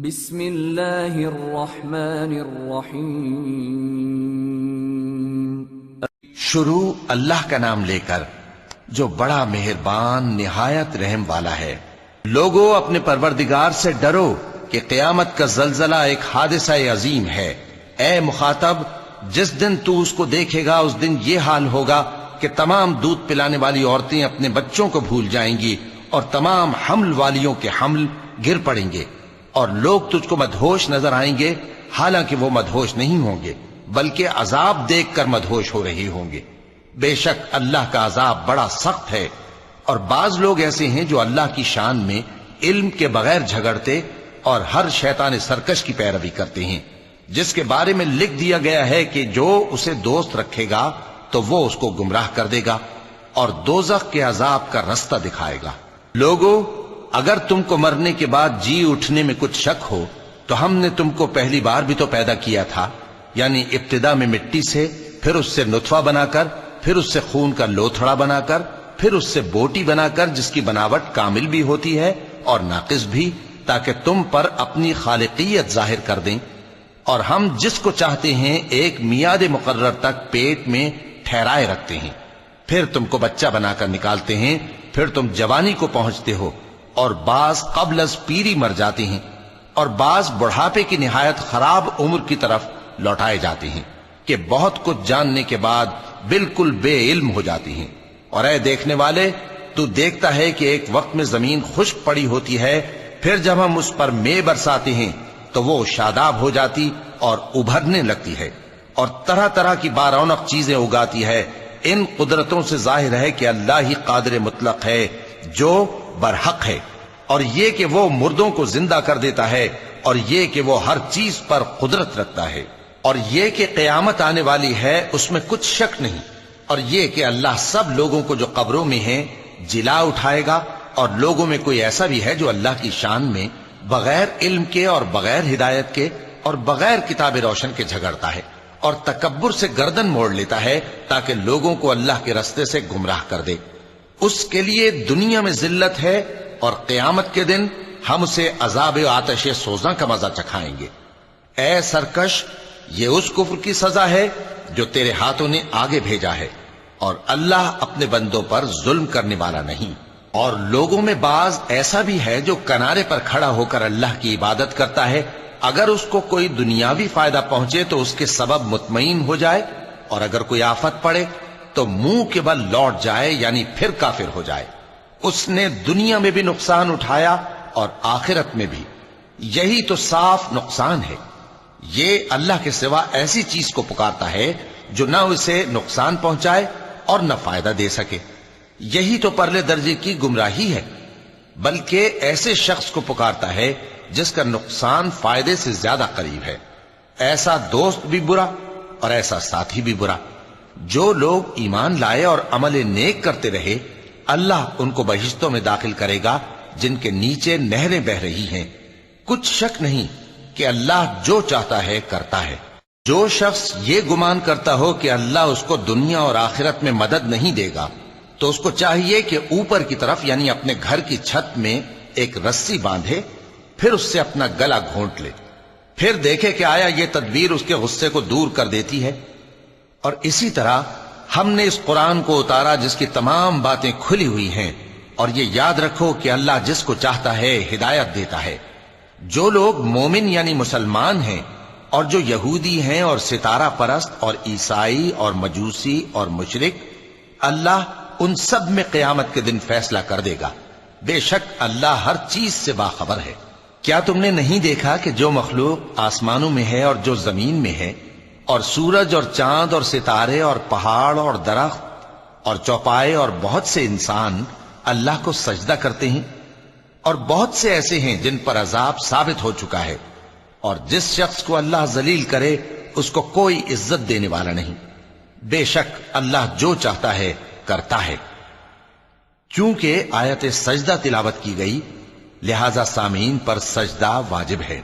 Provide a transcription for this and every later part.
بسم اللہ الرحمن الرحیم۔ شروع اللہ کا نام لے کر جو بڑا مہربان نہایت رحم والا ہے۔ لوگو اپنے پروردگار سے ڈرو کہ قیامت کا زلزلہ ایک حادثہ عظیم ہے۔ اے مخاطب، جس دن تو اس کو دیکھے گا اس دن یہ حال ہوگا کہ تمام دودھ پلانے والی عورتیں اپنے بچوں کو بھول جائیں گی اور تمام حمل والیوں کے حمل گر پڑیں گے، اور لوگ تجھ کو مدہوش نظر آئیں گے، حالانکہ وہ مدہوش نہیں ہوں گے بلکہ عذاب دیکھ کر مدہوش ہو رہے ہوں گے۔ بے شک اللہ کا عذاب بڑا سخت ہے۔ اور بعض لوگ ایسے ہیں جو اللہ کی شان میں علم کے بغیر جھگڑتے اور ہر شیطان سرکش کی پیروی کرتے ہیں، جس کے بارے میں لکھ دیا گیا ہے کہ جو اسے دوست رکھے گا تو وہ اس کو گمراہ کر دے گا اور دوزخ کے عذاب کا رستہ دکھائے گا۔ لوگو، اگر تم کو مرنے کے بعد جی اٹھنے میں کچھ شک ہو تو ہم نے تم کو پہلی بار بھی تو پیدا کیا تھا، یعنی ابتدا میں مٹی سے، پھر اس سے نطفہ بنا کر، پھر اس سے خون کا لوتھڑا بنا کر، پھر اس سے بوٹی بنا کر جس کی بناوٹ کامل بھی ہوتی ہے اور ناقص بھی، تاکہ تم پر اپنی خالقیت ظاہر کر دیں۔ اور ہم جس کو چاہتے ہیں ایک میعاد مقرر تک پیٹ میں ٹھہرائے رکھتے ہیں، پھر تم کو بچہ بنا کر نکالتے ہیں، پھر تم جوانی کو پہنچتے ہو، اور بعض قبل از پیری مر جاتے ہیں، اور بعض بڑھاپے کی نہایت خراب عمر کی طرف لوٹائے جاتے ہیں کہ بہت کچھ جاننے کے بعد بالکل بے علم ہو جاتی ہیں۔ اور اے دیکھنے والے، تو دیکھتا ہے کہ ایک وقت میں زمین خشک پڑی ہوتی ہے، پھر جب ہم اس پر مے برساتے ہیں تو وہ شاداب ہو جاتی اور ابھرنے لگتی ہے اور طرح طرح کی بارونق چیزیں اگاتی ہے۔ ان قدرتوں سے ظاہر ہے کہ اللہ ہی قادر مطلق ہے جو برحق ہے، اور یہ کہ وہ مردوں کو زندہ کر دیتا ہے، اور یہ کہ وہ ہر چیز پر قدرت رکھتا ہے، اور یہ کہ قیامت آنے والی ہے اس میں کچھ شک نہیں، اور یہ کہ اللہ سب لوگوں کو جو قبروں میں ہیں جلا اٹھائے گا۔ اور لوگوں میں کوئی ایسا بھی ہے جو اللہ کی شان میں بغیر علم کے اور بغیر ہدایت کے اور بغیر کتاب روشن کے جھگڑتا ہے اور تکبر سے گردن موڑ لیتا ہے تاکہ لوگوں کو اللہ کے رستے سے گمراہ کر دے۔ اس کے لیے دنیا میں ذلت ہے، اور قیامت کے دن ہم اسے عذاب آتش سوزاں کا مزہ چکھائیں گے۔ اے سرکش، یہ اس کفر کی سزا ہے جو تیرے ہاتھوں نے آگے بھیجا ہے، اور اللہ اپنے بندوں پر ظلم کرنے والا نہیں۔ اور لوگوں میں بعض ایسا بھی ہے جو کنارے پر کھڑا ہو کر اللہ کی عبادت کرتا ہے، اگر اس کو کوئی دنیاوی فائدہ پہنچے تو اس کے سبب مطمئن ہو جائے، اور اگر کوئی آفت پڑے تو منہ کے بل لوٹ جائے، یعنی پھر کافر ہو جائے۔ اس نے دنیا میں بھی نقصان اٹھایا اور آخرت میں بھی، یہی تو صاف نقصان ہے۔ یہ اللہ کے سوا ایسی چیز کو پکارتا ہے جو نہ اسے نقصان پہنچائے اور نہ فائدہ دے سکے، یہی تو پرلے درجے کی گمراہی ہے۔ بلکہ ایسے شخص کو پکارتا ہے جس کا نقصان فائدے سے زیادہ قریب ہے۔ ایسا دوست بھی برا اور ایسا ساتھی بھی برا۔ جو لوگ ایمان لائے اور عمل نیک کرتے رہے، اللہ ان کو بہشتوں میں داخل کرے گا جن کے نیچے نہریں بہ رہی ہیں۔ کچھ شک نہیں کہ اللہ جو چاہتا ہے کرتا ہے۔ جو شخص یہ گمان کرتا ہو کہ اللہ اس کو دنیا اور آخرت میں مدد نہیں دے گا تو اس کو چاہیے کہ اوپر کی طرف یعنی اپنے گھر کی چھت میں ایک رسی باندھے، پھر اس سے اپنا گلا گھونٹ لے، پھر دیکھے کہ آیا یہ تدبیر اس کے غصے کو دور کر دیتی ہے۔ اور اسی طرح ہم نے اس قرآن کو اتارا جس کی تمام باتیں کھلی ہوئی ہیں، اور یہ یاد رکھو کہ اللہ جس کو چاہتا ہے ہدایت دیتا ہے۔ جو لوگ مومن یعنی مسلمان ہیں اور جو یہودی ہیں اور ستارہ پرست اور عیسائی اور مجوسی اور مشرک، اللہ ان سب میں قیامت کے دن فیصلہ کر دے گا۔ بے شک اللہ ہر چیز سے باخبر ہے۔ کیا تم نے نہیں دیکھا کہ جو مخلوق آسمانوں میں ہے اور جو زمین میں ہے، اور سورج اور چاند اور ستارے اور پہاڑ اور درخت اور چوپائے اور بہت سے انسان اللہ کو سجدہ کرتے ہیں، اور بہت سے ایسے ہیں جن پر عذاب ثابت ہو چکا ہے، اور جس شخص کو اللہ ذلیل کرے اس کو کوئی عزت دینے والا نہیں۔ بے شک اللہ جو چاہتا ہے کرتا ہے۔ چونکہ آیت سجدہ تلاوت کی گئی لہذا سامعین پر سجدہ واجب ہے۔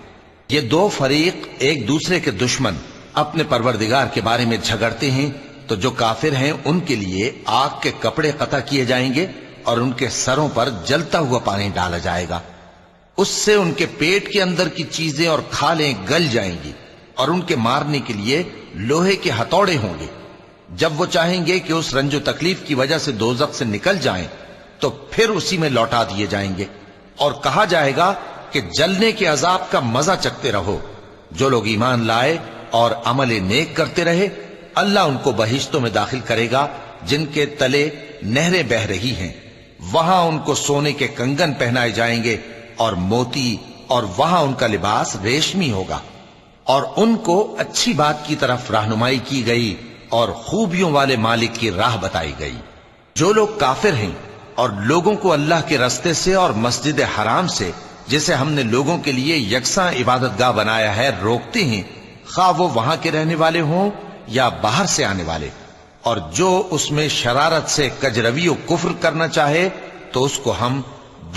یہ دو فریق ایک دوسرے کے دشمن اپنے پروردگار کے بارے میں جھگڑتے ہیں تو جو کافر ہیں ان کے لیے آگ کے کپڑے قطع کیے جائیں گے اور ان کے سروں پر جلتا ہوا پانی ڈالا جائے گا۔ اس سے ان کے پیٹ کے اندر کی چیزیں اور کھالیں گل جائیں گی، اور ان کے مارنے کے لیے لوہے کے ہتھوڑے ہوں گے۔ جب وہ چاہیں گے کہ اس رنج و تکلیف کی وجہ سے دوزخ سے نکل جائیں تو پھر اسی میں لوٹا دیے جائیں گے، اور کہا جائے گا کہ جلنے کے عذاب کا مزہ چکھتے رہو۔ جو لوگ ایمان لائے اور عمل نیک کرتے رہے، اللہ ان کو بہشتوں میں داخل کرے گا جن کے تلے نہریں بہ رہی ہیں، وہاں ان کو سونے کے کنگن پہنائے جائیں گے اور موتی، اور وہاں ان کا لباس ریشمی ہوگا، اور ان کو اچھی بات کی طرف رہنمائی کی گئی اور خوبیوں والے مالک کی راہ بتائی گئی۔ جو لوگ کافر ہیں اور لوگوں کو اللہ کے رستے سے اور مسجد حرام سے، جسے ہم نے لوگوں کے لیے یکساں عبادت گاہ بنایا ہے، روکتے ہیں، خواہ وہ وہاں کے رہنے والے ہوں یا باہر سے آنے والے، اور جو اس میں شرارت سے کجروی و کفر کرنا چاہے تو اس کو ہم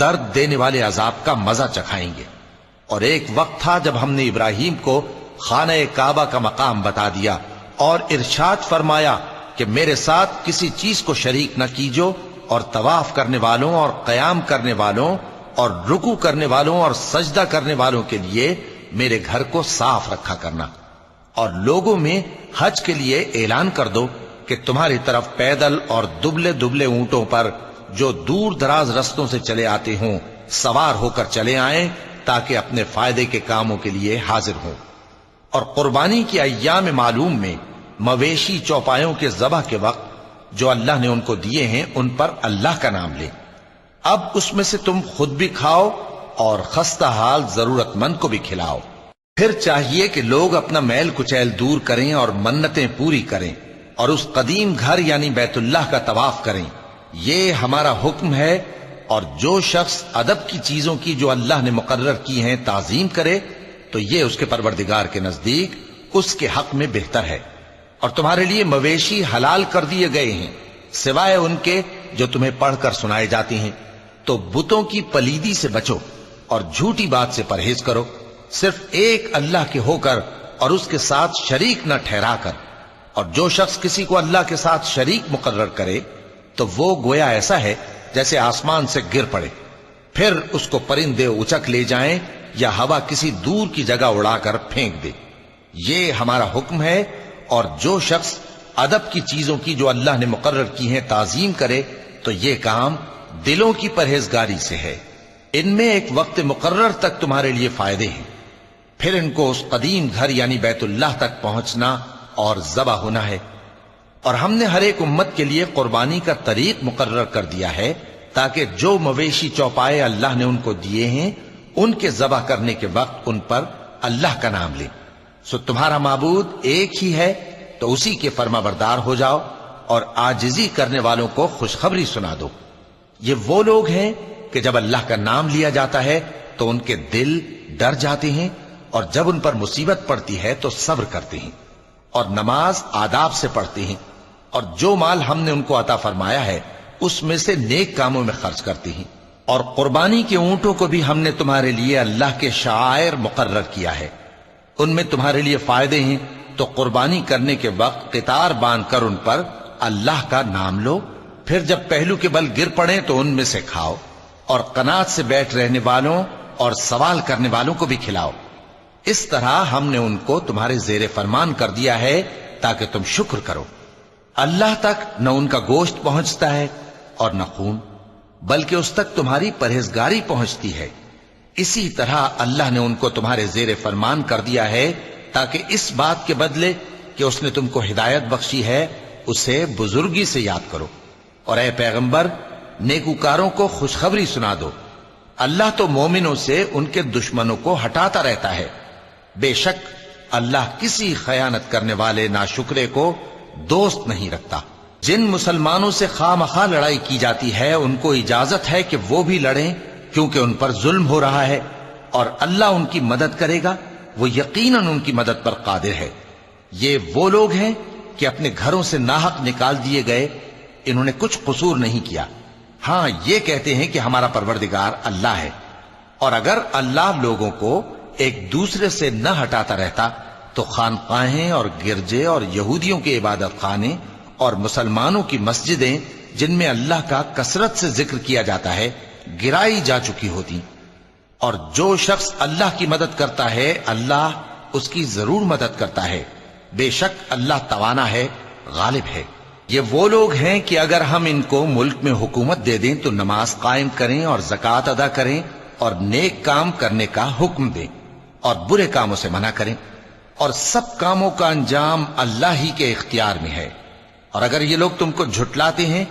درد دینے والے عذاب کا مزہ چکھائیں گے۔ اور ایک وقت تھا جب ہم نے ابراہیم کو خانہ کعبہ کا مقام بتا دیا اور ارشاد فرمایا کہ میرے ساتھ کسی چیز کو شریک نہ کیجو، اور طواف کرنے والوں اور قیام کرنے والوں اور رکوع کرنے والوں اور سجدہ کرنے والوں کے لیے میرے گھر کو صاف رکھا کرنا، اور لوگوں میں حج کے لیے اعلان کر دو کہ تمہاری طرف پیدل اور دبلے دبلے اونٹوں پر جو دور دراز رستوں سے چلے آتے ہوں سوار ہو کر چلے آئیں، تاکہ اپنے فائدے کے کاموں کے لیے حاضر ہوں۔ اور قربانی کی ایام معلوم میں مویشی چوپایوں کے ذبح کے وقت جو اللہ نے ان کو دیے ہیں ان پر اللہ کا نام لیں۔ اب اس میں سے تم خود بھی کھاؤ اور خستہ حال ضرورت مند کو بھی کھلاؤ۔ پھر چاہیے کہ لوگ اپنا میل کچیل دور کریں اور منتیں پوری کریں اور اس قدیم گھر یعنی بیت اللہ کا طواف کریں، یہ ہمارا حکم ہے۔ اور جو شخص ادب کی چیزوں کی جو اللہ نے مقرر کی ہیں تعظیم کرے تو یہ اس کے پروردگار کے نزدیک اس کے حق میں بہتر ہے۔ اور تمہارے لیے مویشی حلال کر دیے گئے ہیں سوائے ان کے جو تمہیں پڑھ کر سنائے جاتے ہیں، تو بتوں کی پلیدی سے بچو اور جھوٹی بات سے پرہیز کرو، صرف ایک اللہ کے ہو کر اور اس کے ساتھ شریک نہ ٹھہرا کر۔ اور جو شخص کسی کو اللہ کے ساتھ شریک مقرر کرے تو وہ گویا ایسا ہے جیسے آسمان سے گر پڑے، پھر اس کو پرندے اچک لے جائیں یا ہوا کسی دور کی جگہ اڑا کر پھینک دے۔ یہ ہمارا حکم ہے۔ اور جو شخص ادب کی چیزوں کی جو اللہ نے مقرر کی ہیں تعظیم کرے تو یہ کام دلوں کی پرہیزگاری سے ہے۔ ان میں ایک وقت مقرر تک تمہارے لیے فائدے ہیں، پھر ان کو اس قدیم گھر یعنی بیت اللہ تک پہنچنا اور ذبح ہونا ہے۔ اور ہم نے ہر ایک امت کے لیے قربانی کا طریق مقرر کر دیا ہے تاکہ جو مویشی چوپائے اللہ نے ان کو دیے ہیں ان کے ذبح کرنے کے وقت ان پر اللہ کا نام لیں۔ سو تمہارا معبود ایک ہی ہے تو اسی کے فرما بردار ہو جاؤ اور عاجزی کرنے والوں کو خوشخبری سنا دو۔ یہ وہ لوگ ہیں کہ جب اللہ کا نام لیا جاتا ہے تو ان کے دل ڈر جاتے ہیں، اور جب ان پر مصیبت پڑتی ہے تو صبر کرتے ہیں اور نماز آداب سے پڑھتے ہیں، اور جو مال ہم نے ان کو عطا فرمایا ہے اس میں سے نیک کاموں میں خرچ کرتے ہیں۔ اور قربانی کے اونٹوں کو بھی ہم نے تمہارے لیے اللہ کے شعائر مقرر کیا ہے، ان میں تمہارے لیے فائدے ہیں، تو قربانی کرنے کے وقت قطار باندھ کر ان پر اللہ کا نام لو، پھر جب پہلو کے بل گر پڑیں تو ان میں سے کھاؤ، اور قناعت سے بیٹھ رہنے والوں اور سوال کرنے والوں کو بھی کھلاؤ۔ اس طرح ہم نے ان کو تمہارے زیر فرمان کر دیا ہے تاکہ تم شکر کرو۔ اللہ تک نہ ان کا گوشت پہنچتا ہے اور نہ خون، بلکہ اس تک تمہاری پرہیزگاری پہنچتی ہے۔ اسی طرح اللہ نے ان کو تمہارے زیر فرمان کر دیا ہے تاکہ اس بات کے بدلے کہ اس نے تم کو ہدایت بخشی ہے اسے بزرگی سے یاد کرو۔ اور اے پیغمبر، نیکوکاروں کو خوشخبری سنا دو، اللہ تو مومنوں سے ان کے دشمنوں کو ہٹاتا رہتا ہے۔ بے شک اللہ کسی خیانت کرنے والے ناشکرے کو دوست نہیں رکھتا۔ جن مسلمانوں سے خواہ مخواہ لڑائی کی جاتی ہے ان کو اجازت ہے کہ وہ بھی لڑیں، کیونکہ ان پر ظلم ہو رہا ہے، اور اللہ ان کی مدد کرے گا، وہ یقیناً ان کی مدد پر قادر ہے۔ یہ وہ لوگ ہیں کہ اپنے گھروں سے ناحق نکال دیے گئے، انہوں نے کچھ قصور نہیں کیا، ہاں یہ کہتے ہیں کہ ہمارا پروردگار اللہ ہے۔ اور اگر اللہ لوگوں کو ایک دوسرے سے نہ ہٹاتا رہتا تو خانقاہیں اور گرجے اور یہودیوں کے عبادت خانے اور مسلمانوں کی مسجدیں جن میں اللہ کا کثرت سے ذکر کیا جاتا ہے گرائی جا چکی ہوتی۔ اور جو شخص اللہ کی مدد کرتا ہے اللہ اس کی ضرور مدد کرتا ہے، بے شک اللہ توانا ہے، غالب ہے۔ یہ وہ لوگ ہیں کہ اگر ہم ان کو ملک میں حکومت دے دیں تو نماز قائم کریں اور زکوٰۃ ادا کریں اور نیک کام کرنے کا حکم دیں اور برے کاموں سے منع کریں، اور سب کاموں کا انجام اللہ ہی کے اختیار میں ہے۔ اور اگر یہ لوگ تم کو جھٹلاتے ہیں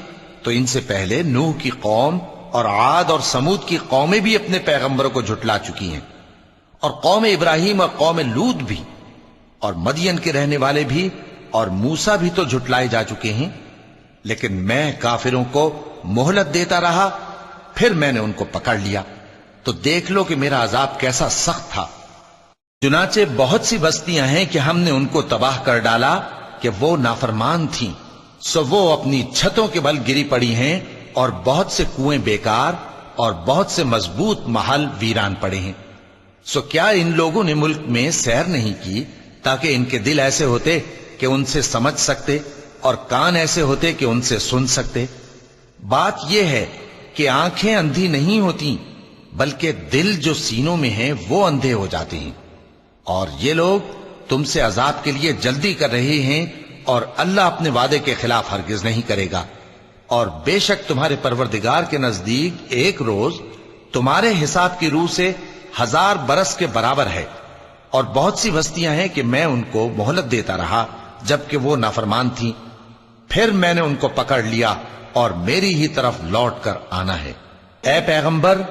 تو ان سے پہلے نوح کی قوم اور عاد اور سمود کی قومیں بھی اپنے پیغمبروں کو جھٹلا چکی ہیں، اور قوم ابراہیم اور قوم لوط بھی، اور مدین کے رہنے والے بھی، اور موسیٰ بھی تو جھٹلائے جا چکے ہیں۔ لیکن میں کافروں کو مہلت دیتا رہا، پھر میں نے ان کو پکڑ لیا، تو دیکھ لو کہ میرا عذاب کیسا سخت تھا۔ چنانچہ بہت سی بستیاں ہیں کہ ہم نے ان کو تباہ کر ڈالا کہ وہ نافرمان تھیں، سو وہ اپنی چھتوں کے بل گری پڑی ہیں، اور بہت سے کنویں بیکار اور بہت سے مضبوط محل ویران پڑے ہیں۔ سو کیا ان لوگوں نے ملک میں سیر نہیں کی تاکہ ان کے دل ایسے ہوتے کہ ان سے سمجھ سکتے اور کان ایسے ہوتے کہ ان سے سن سکتے؟ بات یہ ہے کہ آنکھیں اندھی نہیں ہوتی بلکہ دل جو سینوں میں ہیں وہ اندھے ہو جاتے ہیں۔ اور یہ لوگ تم سے عذاب کے لیے جلدی کر رہے ہیں، اور اللہ اپنے وعدے کے خلاف ہرگز نہیں کرے گا۔ اور بے شک تمہارے پروردگار کے نزدیک ایک روز تمہارے حساب کی روح سے 1000 برس کے برابر ہے۔ اور بہت سی بستیاں ہیں کہ میں ان کو مہلت دیتا رہا جبکہ وہ نافرمان تھیں، پھر میں نے ان کو پکڑ لیا اور میری ہی طرف لوٹ کر آنا ہے۔ اے پیغمبر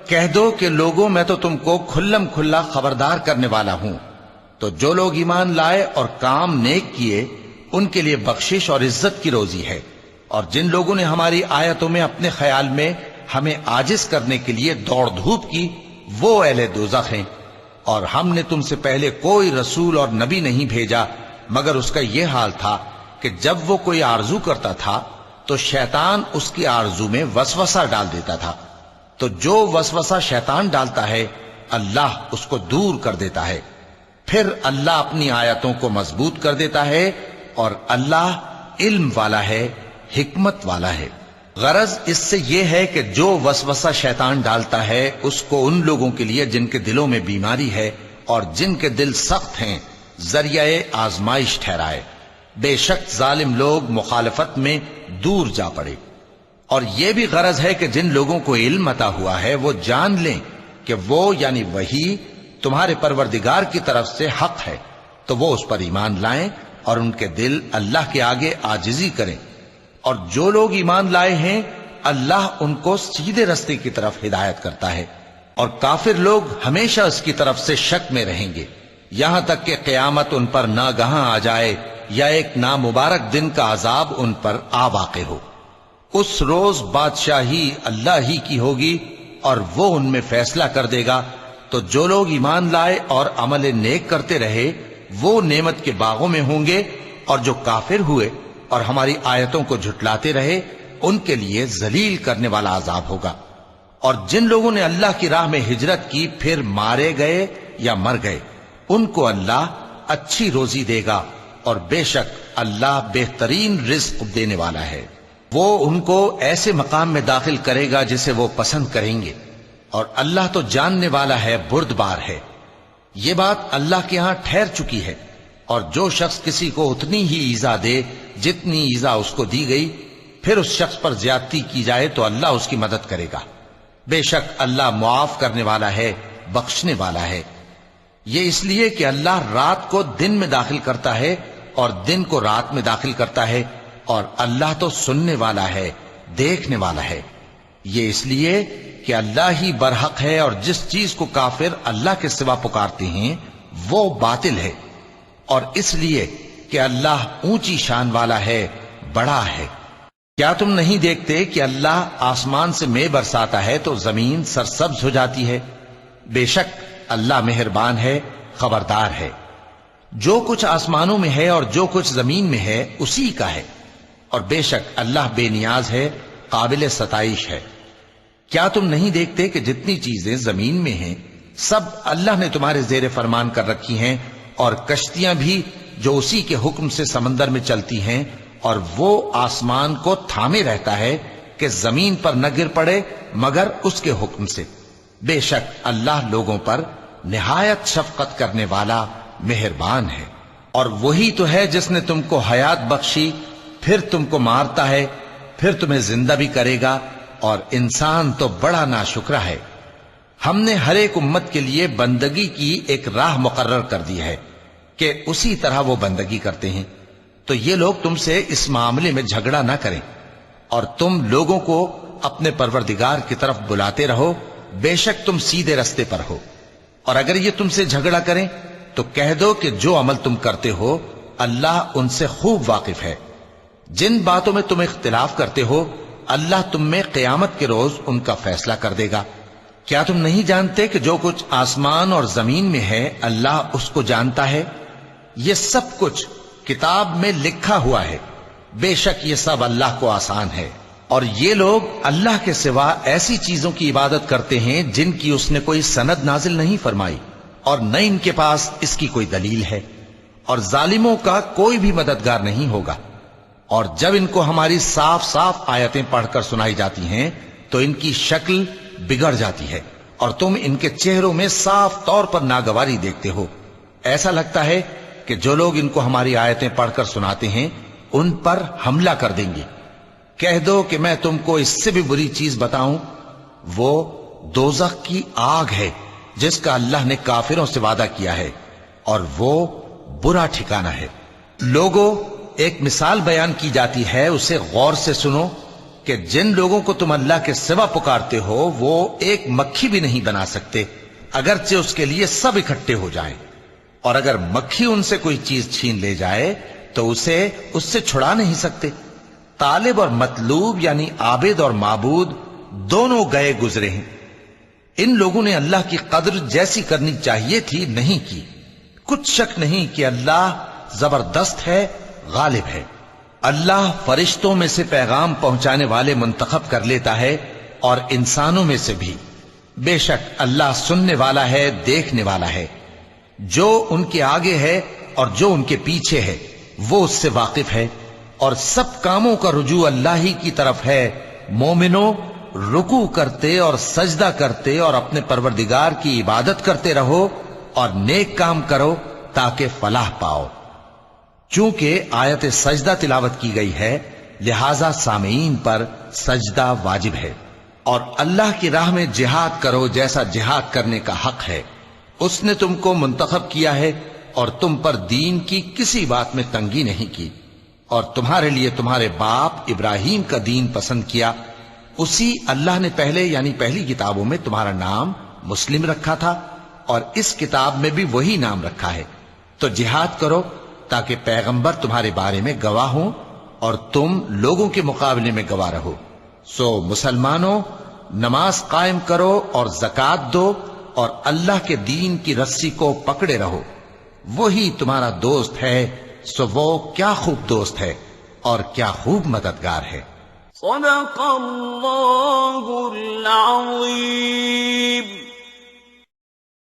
کہہ دو کہ لوگوں میں تو تم کو کھلم کھلا خبردار کرنے والا ہوں، تو جو لوگ ایمان لائے اور کام نیک کیے ان کے لیے بخشش اور عزت کی روزی ہے، اور جن لوگوں نے ہماری آیتوں میں اپنے خیال میں ہمیں عاجز کرنے کے لیے دوڑ دھوپ کی وہ اہل دوزخ ہیں۔ اور ہم نے تم سے پہلے کوئی رسول اور نبی نہیں بھیجا مگر اس کا یہ حال تھا کہ جب وہ کوئی آرزو کرتا تھا تو شیطان اس کی آرزو میں وسوسہ ڈال دیتا تھا، تو جو وسوسہ شیطان ڈالتا ہے اللہ اس کو دور کر دیتا ہے، پھر اللہ اپنی آیتوں کو مضبوط کر دیتا ہے، اور اللہ علم والا ہے، حکمت والا ہے۔ غرض اس سے یہ ہے کہ جو وسوسہ شیطان ڈالتا ہے اس کو ان لوگوں کے لیے جن کے دلوں میں بیماری ہے اور جن کے دل سخت ہیں ذریعہ آزمائش ٹھہرائے۔ بے شک ظالم لوگ مخالفت میں دور جا پڑے۔ اور یہ بھی غرض ہے کہ جن لوگوں کو علم عطا ہوا ہے وہ جان لیں کہ وہ یعنی وحی تمہارے پروردگار کی طرف سے حق ہے، تو وہ اس پر ایمان لائیں اور ان کے دل اللہ کے آگے عاجزی کریں۔ اور جو لوگ ایمان لائے ہیں اللہ ان کو سیدھے رستے کی طرف ہدایت کرتا ہے، اور کافر لوگ ہمیشہ اس کی طرف سے شک میں رہیں گے یہاں تک کہ قیامت ان پر ناگہاں آ جائے یا ایک نامبارک دن کا عذاب ان پر آ واقع ہو۔ اس روز بادشاہی اللہ ہی کی ہوگی اور وہ ان میں فیصلہ کر دے گا، تو جو لوگ ایمان لائے اور عمل نیک کرتے رہے وہ نعمت کے باغوں میں ہوں گے، اور جو کافر ہوئے اور ہماری آیتوں کو جھٹلاتے رہے ان کے لیے ذلیل کرنے والا عذاب ہوگا۔ اور جن لوگوں نے اللہ کی راہ میں ہجرت کی پھر مارے گئے یا مر گئے ان کو اللہ اچھی روزی دے گا، اور بے شک اللہ بہترین رزق دینے والا ہے۔ وہ ان کو ایسے مقام میں داخل کرے گا جسے وہ پسند کریں گے، اور اللہ تو جاننے والا ہے، بردبار ہے۔ یہ بات اللہ کے ہاں ٹھہر چکی ہے، اور جو شخص کسی کو اتنی ہی ایذا دے جتنی ایذا اس کو دی گئی، پھر اس شخص پر زیادتی کی جائے تو اللہ اس کی مدد کرے گا۔ بے شک اللہ معاف کرنے والا ہے، بخشنے والا ہے۔ یہ اس لیے کہ اللہ رات کو دن میں داخل کرتا ہے اور دن کو رات میں داخل کرتا ہے، اور اللہ تو سننے والا ہے، دیکھنے والا ہے۔ یہ اس لیے کہ اللہ ہی برحق ہے، اور جس چیز کو کافر اللہ کے سوا پکارتے ہیں وہ باطل ہے، اور اس لیے کہ اللہ اونچی شان والا ہے، بڑا ہے۔ کیا تم نہیں دیکھتے کہ اللہ آسمان سے مے برساتا ہے تو زمین سرسبز ہو جاتی ہے؟ بے شک اللہ مہربان ہے، خبردار ہے۔ جو کچھ آسمانوں میں ہے اور جو کچھ زمین میں ہے اسی کا ہے، اور بے شک اللہ بے نیاز ہے، قابل ستائش ہے۔ کیا تم نہیں دیکھتے کہ جتنی چیزیں زمین میں ہیں سب اللہ نے تمہارے زیر فرمان کر رکھی ہیں، اور کشتیاں بھی جو اسی کے حکم سے سمندر میں چلتی ہیں، اور وہ آسمان کو تھامے رہتا ہے کہ زمین پر نہ گر پڑے مگر اس کے حکم سے۔ بے شک اللہ لوگوں پر نہایت شفقت کرنے والا مہربان ہے۔ اور وہی تو ہے جس نے تم کو حیات بخشی، پھر تم کو مارتا ہے، پھر تمہیں زندہ بھی کرے گا، اور انسان تو بڑا ناشکرا ہے۔ ہم نے ہر ایک امت کے لیے بندگی کی ایک راہ مقرر کر دی ہے کہ اسی طرح وہ بندگی کرتے ہیں، تو یہ لوگ تم سے اس معاملے میں جھگڑا نہ کریں، اور تم لوگوں کو اپنے پروردگار کی طرف بلاتے رہو، بے شک تم سیدھے رستے پر ہو۔ اور اگر یہ تم سے جھگڑا کریں تو کہہ دو کہ جو عمل تم کرتے ہو اللہ ان سے خوب واقف ہے۔ جن باتوں میں تم اختلاف کرتے ہو اللہ تم میں قیامت کے روز ان کا فیصلہ کر دے گا۔ کیا تم نہیں جانتے کہ جو کچھ آسمان اور زمین میں ہے اللہ اس کو جانتا ہے؟ یہ سب کچھ کتاب میں لکھا ہوا ہے، بے شک یہ سب اللہ کو آسان ہے۔ اور یہ لوگ اللہ کے سوا ایسی چیزوں کی عبادت کرتے ہیں جن کی اس نے کوئی سند نازل نہیں فرمائی، اور نہ ان کے پاس اس کی کوئی دلیل ہے، اور ظالموں کا کوئی بھی مددگار نہیں ہوگا۔ اور جب ان کو ہماری صاف صاف آیتیں پڑھ کر سنائی جاتی ہیں تو ان کی شکل بگڑ جاتی ہے، اور تم ان کے چہروں میں صاف طور پر ناگواری دیکھتے ہو۔ ایسا لگتا ہے کہ جو لوگ ان کو ہماری آیتیں پڑھ کر سناتے ہیں ان پر حملہ کر دیں گے۔ کہہ دو کہ میں تم کو اس سے بھی بری چیز بتاؤں، وہ دوزخ کی آگ ہے جس کا اللہ نے کافروں سے وعدہ کیا ہے، اور وہ برا ٹھکانہ ہے۔ لوگوں، ایک مثال بیان کی جاتی ہے، اسے غور سے سنو کہ جن لوگوں کو تم اللہ کے سوا پکارتے ہو وہ ایک مکھی بھی نہیں بنا سکتے اگرچہ اس کے لیے سب اکٹھے ہو جائیں، اور اگر مکھی ان سے کوئی چیز چھین لے جائے تو اسے اس سے چھڑا نہیں سکتے۔ طالب اور مطلوب یعنی عابد اور معبود دونوں گئے گزرے ہیں۔ ان لوگوں نے اللہ کی قدر جیسی کرنی چاہیے تھی نہیں کی۔ کچھ شک نہیں کہ اللہ زبردست ہے، غالب ہے۔ اللہ فرشتوں میں سے پیغام پہنچانے والے منتخب کر لیتا ہے اور انسانوں میں سے بھی۔ بے شک اللہ سننے والا ہے، دیکھنے والا ہے۔ جو ان کے آگے ہے اور جو ان کے پیچھے ہے وہ اس سے واقف ہے، اور سب کاموں کا رجوع اللہ ہی کی طرف ہے۔ مومنوں، رکوع کرتے اور سجدہ کرتے اور اپنے پروردگار کی عبادت کرتے رہو اور نیک کام کرو تاکہ فلاح پاؤ۔ چونکہ آیت سجدہ تلاوت کی گئی ہے لہذا سامعین پر سجدہ واجب ہے۔ اور اللہ کی راہ میں جہاد کرو جیسا جہاد کرنے کا حق ہے۔ اس نے تم کو منتخب کیا ہے اور تم پر دین کی کسی بات میں تنگی نہیں کی، اور تمہارے لیے تمہارے باپ ابراہیم کا دین پسند کیا۔ اسی اللہ نے پہلے یعنی پہلی کتابوں میں تمہارا نام مسلم رکھا تھا، اور اس کتاب میں بھی وہی نام رکھا ہے۔ تو جہاد کرو تاکہ پیغمبر تمہارے بارے میں گواہ ہوں اور تم لوگوں کے مقابلے میں گواہ رہو۔ سو مسلمانوں، نماز قائم کرو اور زکوٰۃ دو اور اللہ کے دین کی رسی کو پکڑے رہو، وہی تمہارا دوست ہے، سو وہ کیا خوب دوست ہے اور کیا خوب مددگار ہے۔ صدق اللہ العظیم۔